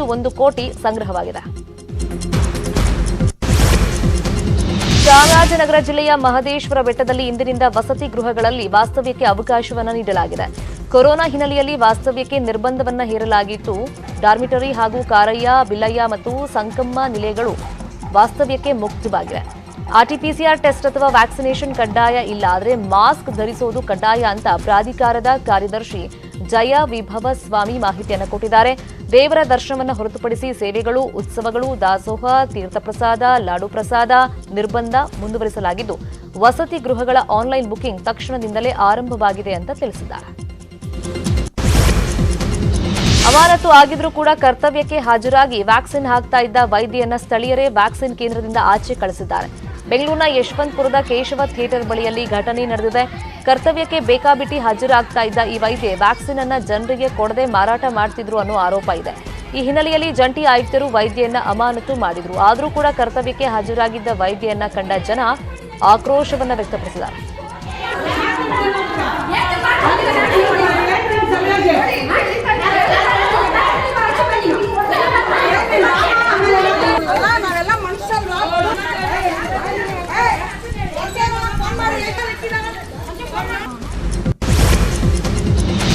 1 ಕೋಟಿ ಸಂಗ್ರಹವಾಗಿದೆ. ಚಾಮರಾಜನಗರ ಜಿಲ್ಲೆಯ ಮಹದೇಶ್ವರ ಬೆಟ್ಟದಲ್ಲಿ ಇಂದಿನಿಂದ ವಸತಿ ಗೃಹಗಳಲ್ಲಿ ವಾಸ್ತವ್ಯಕ್ಕೆ ಅವಕಾಶವನ್ನು ನೀಡಲಾಗಿದೆ. ಕೊರೋನಾ ಹಿನ್ನೆಲೆಯಲ್ಲಿ ವಾಸ್ತವ್ಯಕ್ಕೆ ನಿರ್ಬಂಧವನ್ನು ಹೇರಲಾಗಿತ್ತು. ಡಾರ್ಮಿಟರಿ ಹಾಗೂ ಕಾರಯ್ಯ, ಬಿಲ್ಲಯ್ಯ ಮತ್ತು ಸಂಕಮ್ಮ ನಿಲಯಗಳು ವಾಸ್ತವ್ಯಕ್ಕೆ ಮುಕ್ತವಾಗಿವೆ. ಆರ್ಟಿಪಿಸಿಆರ್ ಟೆಸ್ಟ್ ಅಥವಾ ವ್ಯಾಕ್ಸಿನೇಷನ್ ಕಡ್ಡಾಯ ಇಲ್ಲ, ಆದರೆ ಮಾಸ್ಕ್ ಧರಿಸುವುದು ಕಡ್ಡಾಯ ಅಂತ ಪ್ರಾಧಿಕಾರದ ಕಾರ್ಯದರ್ಶಿ ಜಯ ವಿಭವ ಸ್ವಾಮಿ ಮಾಹಿತಿಯನ್ನು ಕೊಟ್ಟಿದ್ದಾರೆ. ದೇವರ ದರ್ಶನವನ್ನು ಹೊರತುಪಡಿಸಿ ಸೇವೆಗಳು, ಉತ್ಸವಗಳು, ದಾಸೋಹ, ತೀರ್ಥಪ್ರಸಾದ, ಲಾಡು ಪ್ರಸಾದ ನಿರ್ಬಂಧ ಮುಂದುವರಿಸಲಾಗಿದ್ದು, ವಸತಿ ಗೃಹಗಳ ಆನ್ಲೈನ್ ಬುಕಿಂಗ್ ತಕ್ಷಣದಿಂದಲೇ ಆರಂಭವಾಗಿದೆ ಅಂತ ತಿಳಿಸಿದ್ದಾರೆ. ಅಮಾನತು ಆಗಿದ್ರೂ ಕೂಡ ಕರ್ತವ್ಯಕ್ಕೆ ಹಾಜರಾಗಿ ವ್ಯಾಕ್ಸಿನ್ ಹಾಕ್ತಾ ಇದ್ದ ವೈದ್ಯೆಯನ್ನ ಸ್ಥಳೀಯರೇ ವ್ಯಾಕ್ಸಿನ್ ಕೇಂದ್ರದಿಂದ ಆಚೆ ಕಳಿಸಿದ್ದಾರೆ. ಬೆಂಗಳೂರಿನ ಯಶವಂತಪುರದ ಕೇಶವ ಥಿಯೇಟರ್ ಬಳಿಯಲ್ಲಿ ಘಟನೆ ನಡೆದಿದೆ. ಕರ್ತವ್ಯಕ್ಕೆ ಬೇಕಾಬಿಟ್ಟಿ ಹಾಜರಾಗ್ತಾ ಇದ್ದ ಈ ವೈದ್ಯೆ ವ್ಯಾಕ್ಸಿನ್ ಅನ್ನ ಜನರಿಗೆ ಕೊಡದೆ ಮಾರಾಟ ಮಾಡ್ತಿದ್ರು ಅನ್ನೋ ಆರೋಪ ಇದೆ. ಈ ಹಿನ್ನೆಲೆಯಲ್ಲಿ ಜಂಟಿ ಆಯುಕ್ತರು ವೈದ್ಯೆಯನ್ನ ಅಮಾನತು ಮಾಡಿದ್ರು. ಆದರೂ ಕೂಡ ಕರ್ತವ್ಯಕ್ಕೆ ಹಾಜರಾಗಿದ್ದ ವೈದ್ಯೆಯನ್ನ ಕಂಡ ಜನ ಆಕ್ರೋಶವನ್ನ ವ್ಯಕ್ತಪಡಿಸಿದ್ದಾರೆ.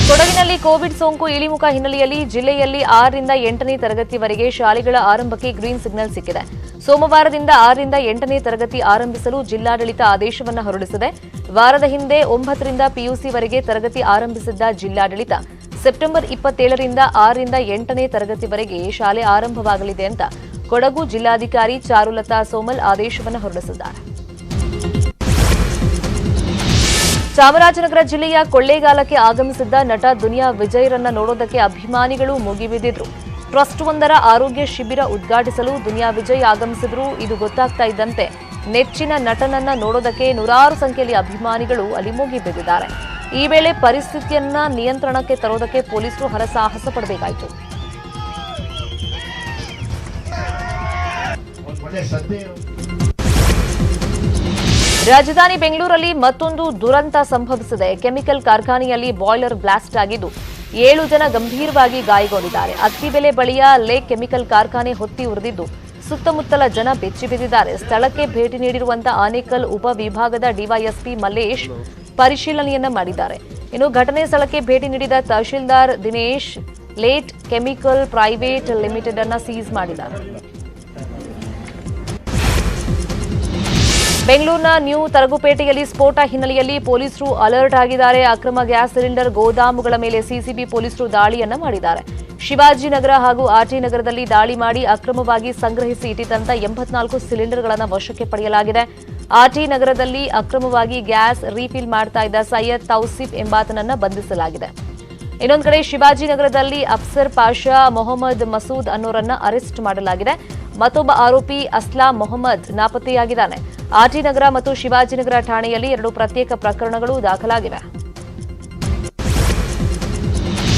ಕೊಡಗಿನಲ್ಲಿ ಕೋವಿಡ್ ಸೋಂಕು ಇಳಿಮುಖ ಹಿನ್ನೆಲೆಯಲ್ಲಿ ಜಿಲ್ಲೆಯಲ್ಲಿ 6 ರಿಂದ 8ನೇ ತರಗತಿವರೆಗೆ ಶಾಲೆಗಳ ಆರಂಭಕ್ಕೆ ಗ್ರೀನ್ ಸಿಗ್ನಲ್ ಸಿಕ್ಕಿದೆ. ಸೋಮವಾರದಿಂದ 6 ರಿಂದ 8ನೇ ತರಗತಿ ಆರಂಭಿಸಲು ಜಿಲ್ಲಾಡಳಿತ ಆದೇಶವನ್ನು ಹೊರಡಿಸಿದೆ. ವಾರದ ಹಿಂದೆ 9 ರಿಂದ ಪಿಯುಸಿವರೆಗೆ ತರಗತಿ ಆರಂಭಿಸಿದ್ದ ಜಿಲ್ಲಾಡಳಿತ ಸೆಪ್ಟೆಂಬರ್ 27ರಿಂದ 6 ರಿಂದ 8ನೇ ತರಗತಿವರೆಗೆ ಶಾಲೆ ಆರಂಭವಾಗಲಿದೆ ಅಂತ ಕೊಡಗು ಜಿಲ್ಲಾಧಿಕಾರಿ ಚಾರುಲತಾ ಸೋಮಲ್ ಆದೇಶವನ್ನು ಹೊರಡಿಸಿದ್ದಾರೆ. ಚಾಮರಾಜನಗರ ಜಿಲ್ಲೆಯ ಕೊಳ್ಳೇಗಾಲಕ್ಕೆ ಆಗಮಿಸಿದ್ದ ನಟ ದುನಿಯಾ ವಿಜಯ್ರನ್ನ ನೋಡೋದಕ್ಕೆ ಅಭಿಮಾನಿಗಳು ಮುಗಿಬಿದ್ದಿದ್ರು. ಟ್ರಸ್ಟ್ ಒಂದರ ಆರೋಗ್ಯ ಶಿಬಿರ ಉದ್ಘಾಟಿಸಲು ದುನಿಯಾ ವಿಜಯ್ ಆಗಮಿಸಿದ್ರು. ಇದು ಗೊತ್ತಾಗ್ತಾ ಇದ್ದಂತೆ ನೆಚ್ಚಿನ ನಟನನ್ನ ನೋಡೋದಕ್ಕೆ ನೂರಾರು ಸಂಖ್ಯೆಯಲ್ಲಿ ಅಭಿಮಾನಿಗಳು ಅಲ್ಲಿ ಮುಗಿಬಿದ್ದಿದ್ದಾರೆ. ಈ ವೇಳೆ ಪರಿಸ್ಥಿತಿಯನ್ನ ನಿಯಂತ್ರಣಕ್ಕೆ ತರೋದಕ್ಕೆ ಪೊಲೀಸರು ಹರಸಾಹಸ ಪಡಬೇಕಾಯಿತು. ರಾಜಧಾನಿ ಬೆಂಗಳೂರಲ್ಲಿ ಮತ್ತೊಂದು ದುರಂತ ಸಂಭವಿಸಿದೆ. ಕೆಮಿಕಲ್ ಕಾರ್ಖಾನೆಯಲ್ಲಿ ಬಾಯ್ಲರ್ ಬ್ಲಾಸ್ಟ್ ಆಗಿದ್ದು 7 ಜನ ಗಂಭೀರವಾಗಿ ಗಾಯಗೊಂಡಿದ್ದಾರೆ. ಅತ್ತಿಬೆಲೆ ಬಳಿಯ ಲೇಕ್ ಕೆಮಿಕಲ್ ಕಾರ್ಖಾನೆ ಹೊತ್ತಿ ಉರಿದಿದ್ದು ಸುತ್ತಮುತ್ತಲ ಜನ ಬೆಚ್ಚಿ ಬಿದ್ದಿದ್ದಾರೆ. ಸ್ಥಳಕ್ಕೆ ಭೇಟಿ ನೀಡಿರುವಂತಹ ಆನೇಕಲ್ ಉಪವಿಭಾಗದ ಡಿವೈಎಸ್ಪಿ ಮಲ್ಲೇಶ್ ಪರಿಶೀಲನೆಯನ್ನ ಮಾಡಿದ್ದಾರೆ. ಇನ್ನು ಘಟನೆ ಸ್ಥಳಕ್ಕೆ ಭೇಟಿ ನೀಡಿದ tahsildar Dinesh late chemical private limited ಅನ್ನ ಸೀಸ್ ಮಾಡಿದ್ದಾರೆ. ಬೆಂಗಳೂರಿನ ನ್ಯೂ ತರಗುಪೇಟೆಯಲ್ಲಿ ಸ್ಫೋಟ ಹಿನ್ನೆಲೆಯಲ್ಲಿ ಪೊಲೀಸರು ಅಲರ್ಟ್ ಆಗಿದ್ದಾರೆ. ಅಕ್ರಮ ಗ್ಯಾಸ್ ಸಿಲಿಂಡರ್ ಗೋದಾಮುಗಳ ಮೇಲೆ ಸಿಸಿಬಿ ಪೊಲೀಸರು ದಾಳಿಯನ್ನ ಮಾಡಿದ್ದಾರೆ. ಶಿವಾಜಿನಗರ ಹಾಗೂ ಆರ್ಟಿ ನಗರದಲ್ಲಿ ದಾಳಿ ಮಾಡಿ ಅಕ್ರಮವಾಗಿ ಸಂಗ್ರಹಿಸಿ ಇಟ್ಟಿದ್ದಂತ 84 ಸಿಲಿಂಡರ್ಗಳನ್ನು ವಶಕ್ಕೆ ಪಡೆಯಲಾಗಿದೆ. ಆರ್ಟಿ ನಗರದಲ್ಲಿ ಅಕ್ರಮವಾಗಿ ಗ್ಯಾಸ್ ರೀಫಿಲ್ ಮಾಡ್ತಾ ಇದ್ದ ಸೈಯದ್ ತೌಸಿಫ್ ಎಂಬಾತನನ್ನ ಬಂಧಿಸಲಾಗಿದೆ. ಇನ್ನೊಂದು ಕಡೆ ಶಿವಾಜಿನಗರದಲ್ಲಿ ಅಫ್ಸರ್ ಪಾಷಾ, ಮೊಹಮ್ಮದ್ ಮಸೂದ್ ಅನ್ನೋರನ್ನ ಅರೆಸ್ಟ್ ಮಾಡಲಾಗಿದೆ. ಮತ್ತೊಬ್ಬ ಆರೋಪಿ ಅಸ್ಲಾಂ ಮೊಹಮ್ಮದ್ ನಾಪತ್ತೆಯಾಗಿದ್ದಾನೆ. ಆರ್ಟಿ ನಗರ ಮತ್ತು ಶಿವಾಜಿನಗರ ಠಾಣೆಯಲ್ಲಿ 2 ಪ್ರತ್ಯೇಕ ಪ್ರಕರಣಗಳು ದಾಖಲಾಗಿವೆ.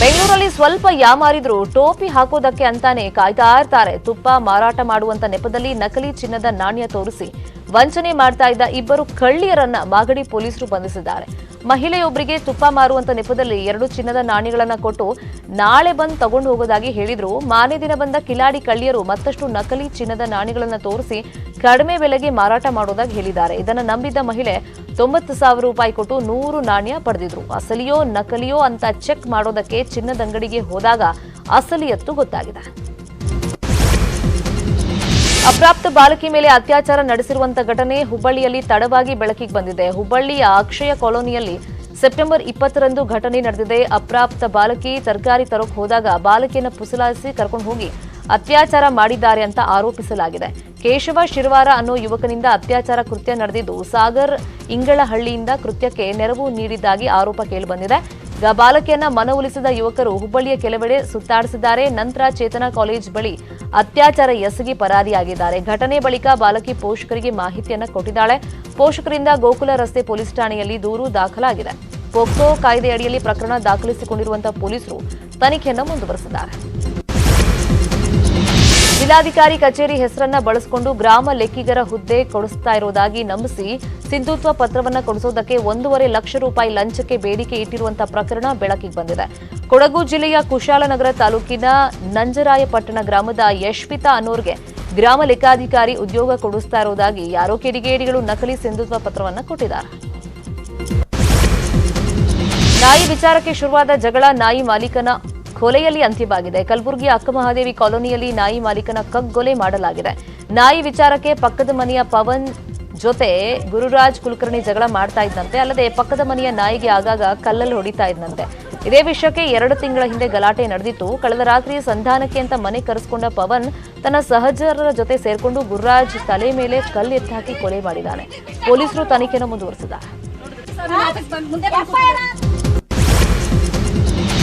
ಬೆಂಗಳೂರಲ್ಲಿ ಸ್ವಲ್ಪ ಯಾಮಾರಿದ್ರು ಟೋಪಿ ಹಾಕೋದಕ್ಕೆ ಅಂತಾನೆ ಕಾಯ್ತಾ ಇರ್ತಾರೆ. ತುಪ್ಪ ಮಾರಾಟ ಮಾಡುವಂತ ನೆಪದಲ್ಲಿ ನಕಲಿ ಚಿನ್ನದ ನಾಣ್ಯ ತೋರಿಸಿ ವಂಚನೆ ಮಾಡ್ತಾ ಇದ್ದ 2 ಕಳ್ಳಿಯರನ್ನ ಮಾಗಡಿ ಪೊಲೀಸರು ಬಂಧಿಸಿದ್ದಾರೆ. ಮಹಿಳೆಯೊಬ್ಬರಿಗೆ ತುಪ್ಪ ಮಾರುವಂತ ನೆಪದಲ್ಲಿ 2 ಚಿನ್ನದ ನಾಣ್ಯಗಳನ್ನ ಕೊಟ್ಟು ನಾಳೆ ಬಂದು ತಗೊಂಡು ಹೋಗೋದಾಗಿ ಹೇಳಿದ್ರು. ಮಾರನೇ ದಿನ ಬಂದ ಕಿಲಾಡಿ ಕಳ್ಳಿಯರು ಮತ್ತಷ್ಟು ನಕಲಿ ಚಿನ್ನದ ನಾಣ್ಯಗಳನ್ನ ತೋರಿಸಿ ಕಡಿಮೆ ಬೆಲೆಗೆ ಮಾರಾಟ ಮಾಡೋದಾಗಿ ಹೇಳಿದ್ದಾರೆ. ಇದನ್ನ ನಂಬಿದ್ದ ಮಹಿಳೆ 90,000 ರೂಪಾಯಿ ಕೊಟ್ಟು 100 ನಾಣ್ಯ ಪಡೆದಿದ್ರು. ಅಸಲಿಯೋ ನಕಲಿಯೋ ಅಂತ ಚೆಕ್ ಮಾಡೋದಕ್ಕೆ ಚಿನ್ನದ ಅಂಗಡಿಗೆ ಹೋದಾಗ ಅಸಲಿಯತ್ತು ಗೊತ್ತಾಗಿದೆ. ಅಪ್ರಾಪ್ತ ಬಾಲಕಿ ಮೇಲೆ ಅತ್ಯಾಚಾರ ನಡೆಸಿರುವಂತಹ ಘಟನೆ ಹುಬ್ಬಳ್ಳಿಯಲ್ಲಿ ತಡವಾಗಿ ಬೆಳಕಿಗೆ ಬಂದಿದೆ. ಹುಬ್ಬಳ್ಳಿಯ ಅಕ್ಷಯ ಕಾಲೋನಿಯಲ್ಲಿ ಸೆಪ್ಟೆಂಬರ್ 20ರಂದು ಘಟನೆ ನಡೆದಿದೆ. ಅಪ್ರಾಪ್ತ ಬಾಲಕಿ ತರಕಾರಿ ತರೋಕ್ ಹೋದಾಗ ಬಾಲಕಿಯನ್ನು ಪುಸಲಾಯಿಸಿ ಕರ್ಕೊಂಡು ಹೋಗಿ ಅತ್ಯಾಚಾರ ಮಾಡಿದ್ದಾರೆ ಅಂತ ಆರೋಪಿಸಲಾಗಿದೆ. ಕೇಶವ ಶಿರವಾರ ಅನ್ನೋ ಯುವಕನಿಂದ ಅತ್ಯಾಚಾರ ಕೃತ್ಯ ನಡೆದಿದ್ದು ಸಾಗರ್ ಇಂಗಳಹಳ್ಳಿಯಿಂದ ಕೃತ್ಯಕ್ಕೆ ನೆರವು ನೀಡಿದ್ದಾಗಿ ಆರೋಪ ಕೇಳಿಬಂದಿದೆ. ಬಾಲಕಿಯನ್ನ ಮನವೊಲಿಸಿದ ಯುವಕರು ಹುಬ್ಬಳ್ಳಿಯ ಕೆಲವೆಡೆ ಸುತ್ತಾಡಿಸಿದ್ದಾರೆ. ನಂತರ ಚೇತನಾ ಕಾಲೇಜ್ ಬಳಿ ಅತ್ಯಾಚಾರ ಎಸಗಿ ಪರಾರಿಯಾಗಿದ್ದಾರೆ. ಘಟನೆ ಬಳಿಕ ಬಾಲಕಿ ಪೋಷಕರಿಗೆ ಮಾಹಿತಿಯನ್ನ ಕೊಟ್ಟಿದ್ದಾಳೆ. ಪೋಷಕರಿಂದ ಗೋಕುಲ ರಸ್ತೆ ಪೊಲೀಸ್ ಠಾಣೆಯಲ್ಲಿ ದೂರು ದಾಖಲಾಗಿದೆ. ಪೋಕ್ಸೋ ಕಾಯ್ದೆ ಅಡಿಯಲ್ಲಿ ಪ್ರಕರಣ ದಾಖಲಿಸಿಕೊಂಡಿರುವಂತಹ ಪೊಲೀಸರು ತನಿಖೆಯನ್ನು ಮುಂದುವರೆಸಿದ್ದಾರೆ. ಜಿಲ್ಲಾಧಿಕಾರಿ ಕಚೇರಿ ಹೆಸರನ್ನ ಬಳಸಿಕೊಂಡು ಗ್ರಾಮ ಲೆಕ್ಕಿಗರ ಹುದ್ದೆ ಕೊಡಿಸ್ತಾ ಇರುವುದಾಗಿ ನಂಬಿಸಿ ಸಿಂಧುತ್ವ ಪತ್ರವನ್ನ ಕೊಡಿಸೋದಕ್ಕೆ 1.5 ಲಕ್ಷ ರೂಪಾಯಿ ಲಂಚಕ್ಕೆ ಬೇಡಿಕೆ ಇಟ್ಟಿರುವಂತಹ ಪ್ರಕರಣ ಬೆಳಕಿಗೆ ಬಂದಿದೆ. ಕೊಡಗು ಜಿಲ್ಲೆಯ ಕುಶಾಲನಗರ ತಾಲೂಕಿನ ನಂಜರಾಯಪಟ್ಟಣ ಗ್ರಾಮದ ಯಶ್ವಿತಾ ಅನ್ನೋರ್ಗೆ ಗ್ರಾಮ ಲೆಕ್ಕಾಧಿಕಾರಿ ಉದ್ಯೋಗ ಕೊಡಿಸ್ತಾ ಇರುವುದಾಗಿ ಯಾರೋ ಕಿಡಿಗೇಡಿಗಳು ನಕಲಿ ಸಿಂಧುತ್ವ ಪತ್ರವನ್ನ ಕೊಟ್ಟಿದ್ದಾರೆ. ನಾಯಿ ವಿಚಾರಕ್ಕೆ ಶುರುವಾದ ಜಗಳ ನಾಯಿ ಮಾಲೀಕನ ಕೊಲೆಯಲ್ಲಿ ಅಂತ್ಯವಾಗಿದೆ. ಕಲಬುರಗಿಯ ಅಕ್ಕಮಹಾದೇವಿ ಕಾಲೋನಿಯಲ್ಲಿ ನಾಯಿ ಮಾಲೀಕನ ಕಗ್ಗೊಲೆ ಮಾಡಲಾಗಿದೆ. ನಾಯಿ ವಿಚಾರಕ್ಕೆ ಪಕ್ಕದ ಮನೆಯ ಪವನ್ ಜೊತೆ ಗುರುರಾಜ್ ಕುಲಕರ್ಣಿ ಜಗಳ ಮಾಡ್ತಾ ಇದ್ದಂತೆ. ಅಲ್ಲದೆ ಪಕ್ಕದ ಮನೆಯ ನಾಯಿಗೆ ಆಗಾಗ ಕಲ್ಲಲ್ಲಿ ಹೊಡಿತಾ ಇದ್ದಂತೆ. ಇದೇ ವಿಷಯಕ್ಕೆ 2 ತಿಂಗಳ ಹಿಂದೆ ಗಲಾಟೆ ನಡೆದಿತ್ತು. ಕಳೆದ ರಾತ್ರಿ ಸಂಧಾನಕ್ಕೆ ಅಂತ ಮನೆ ಕರೆಸಿಕೊಂಡ ಪವನ್ ತನ್ನ ಸಹಚರರ ಜೊತೆ ಸೇರ್ಕೊಂಡು ಗುರುರಾಜ್ ತಲೆ ಮೇಲೆ ಕಲ್ಲು ಎತ್ತಾಕಿ ಕೊಲೆ ಮಾಡಿದ್ದಾನೆ. ಪೊಲೀಸರು ತನಿಖೆಯನ್ನು ಮುಂದುವರೆಸಿದ್ದಾರೆ.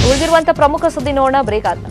ಉಳಿದಿರುವಂತಹ ಪ್ರಮುಖ ಸುದ್ದಿ ನೋಡೋಣ ಬ್ರೇಕ್ ಆದ